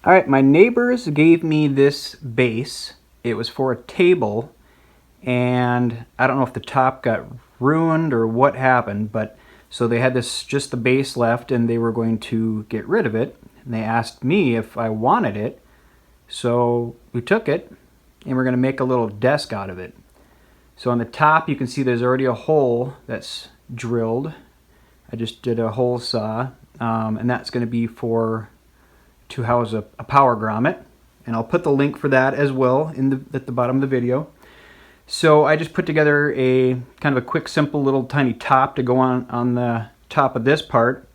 All right, my neighbors gave me this base. It was for a table, and I don't know if the top got ruined or what happened, but so they had this just the base left, and they were going to get rid of it. And they asked me if I wanted it, so we took it, and we're going to make a little desk out of it. So on the top, you can see there's already a hole that's drilled. I just did a hole saw, and that's going to be to house a power grommet, and I'll put the link for that as well at the bottom of the video. So I just put together a kind of a quick, simple little tiny top to go on the top of this part,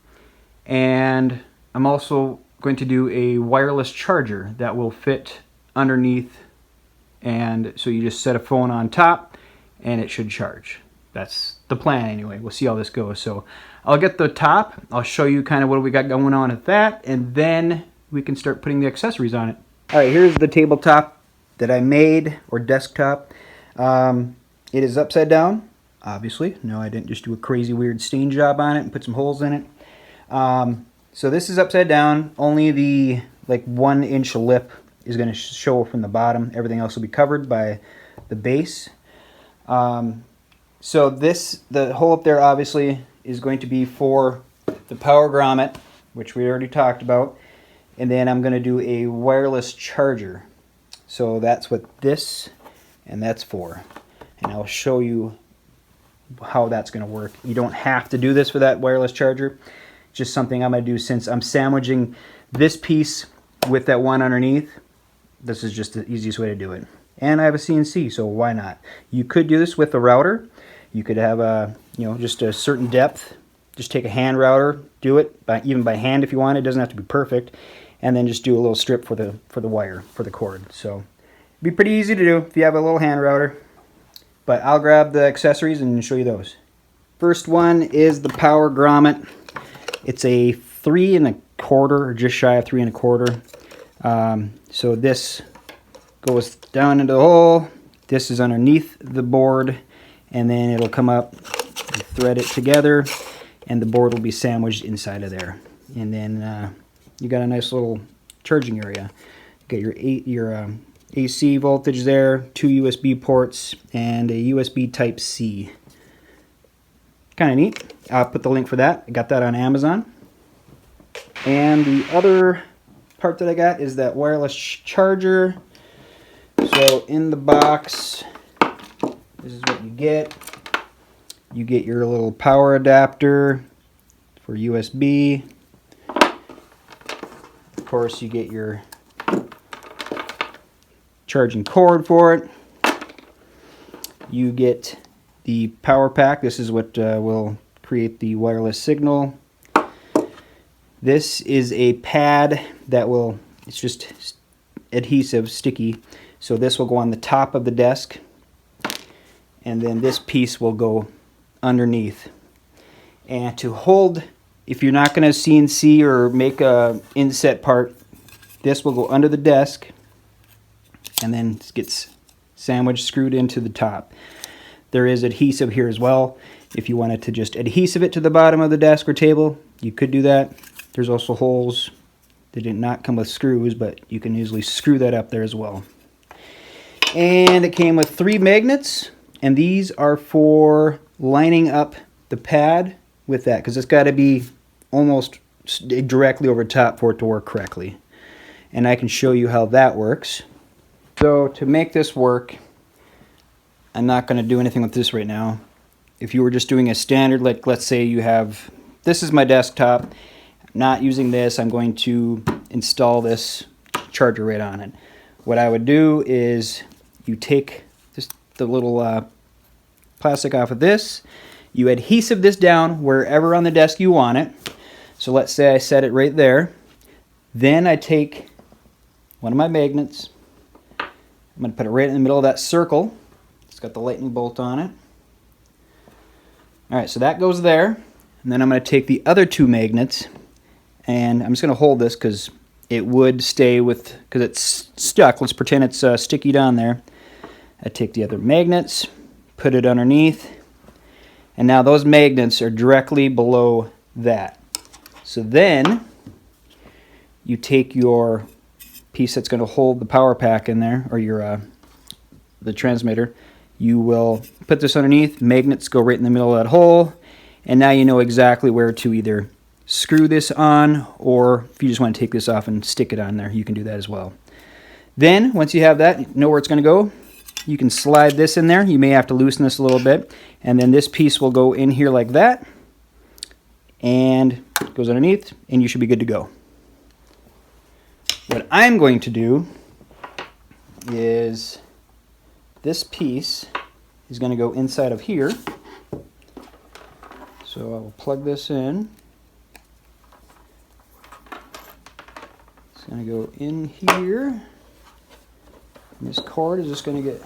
and I'm also going to do a wireless charger that will fit underneath, and so you just set a phone on top and it should charge. That's the plan anyway. We'll see how this goes. So I'll get the top, I'll show you kind of what we got going on with that, and then we can start putting the accessories on it. All right, here's the tabletop that I made, or desktop. It is upside down, obviously. No, I didn't just do a crazy weird stain job on it and put some holes in it. So this is upside down. Only the 1 inch lip is going to show from the bottom. Everything else will be covered by the base. So the hole up there obviously is going to be for the power grommet, which we already talked about. And then I'm going to do a wireless charger. So that's what this and that's for. And I'll show you how that's going to work. You don't have to do this for that wireless charger. Just something I'm going to do since I'm sandwiching this piece with that one underneath. This is just the easiest way to do it. And I have a CNC, so why not? You could do this with a router. You could have just a certain depth. Just take a hand router, do it even by hand if you want. It doesn't have to be perfect. And then just do a little strip for the wire, for the cord. So it'd be pretty easy to do if you have a little hand router. But I'll grab the accessories and show you those. First one is the power grommet. It's a 3 1/4, or just shy of 3 1/4. So this goes down into the hole. This is underneath the board, and then it'll come up, you thread it together, and the board will be sandwiched inside of there. And then you got a nice little charging area. You got your AC voltage there, 2 USB ports, and a USB Type-C. Kind of neat. I'll put the link for that. I got that on Amazon. And the other part that I got is that wireless charger. So in the box, this is what you get. You get your little power adapter for USB. Of course, you get your charging cord for it. You get the power pack. This is what will create the wireless signal. This is a pad that it's just adhesive, sticky. So this will go on the top of the desk, and then this piece will go underneath. And to hold, if you're not going to CNC or make a inset part, this will go under the desk, and then it gets sandwiched, screwed into the top. There is adhesive here as well. If you wanted to just adhesive it to the bottom of the desk or table, you could do that. There's also holes. They did not come with screws, but you can easily screw that up there as well. And it came with 3 magnets, and these are for lining up the pad with that, because it's got to be almost directly over top for it to work correctly. And I can show you how that works. So to make this work, I'm not going to do anything with this right now. If you were just doing a standard, like let's say you have, this is my desktop, I'm not using this, I'm going to install this charger right on it. What I would do is you take the little plastic off of this, you adhesive this down wherever on the desk you want it. So let's say I set it right there. Then I take one of my magnets, I'm going to put it right in the middle of that circle. It's got the lightning bolt on it. Alright, so that goes there. And then I'm going to take the other 2 magnets, and I'm just going to hold this because it would stay with, because it's stuck. Let's pretend it's sticky down there. I take the other magnets, put it underneath, and now those magnets are directly below that. So then you take your piece that's going to hold the power pack in there, or your the transmitter, you will put this underneath. Magnets go right in the middle of that hole, and now you know exactly where to either screw this on, or if you just want to take this off and stick it on there, you can do that as well. Then once you have that, you know where it's going to go. You can slide this in there. You may have to loosen this a little bit, and then this piece will go in here like that, and it goes underneath, and you should be good to go. What I'm going to do is this piece is going to go inside of here. So I will plug this in. It's going to go in here. And this cord is just going to get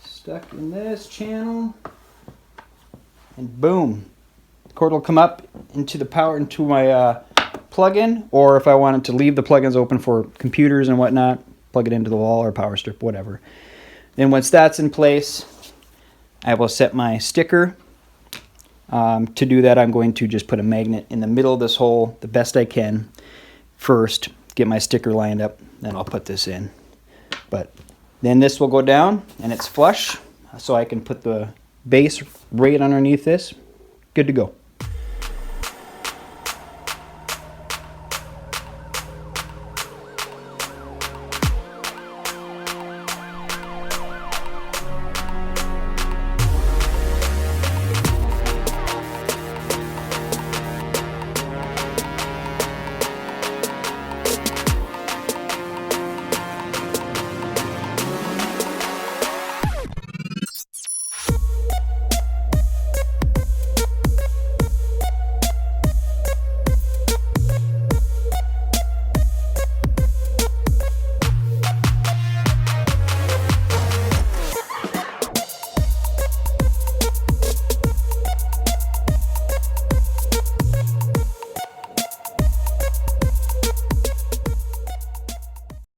stuck in this channel. And boom. The cord will come up into the power, into my plug-in, or if I wanted to leave the plug-ins open for computers and whatnot, plug it into the wall or power strip, whatever. Then once that's in place, I will set my sticker. To do that, I'm going to just put a magnet in the middle of this hole the best I can. First, get my sticker lined up, then I'll put this in. But then this will go down, and it's flush, so I can put the base right underneath this. Good to go.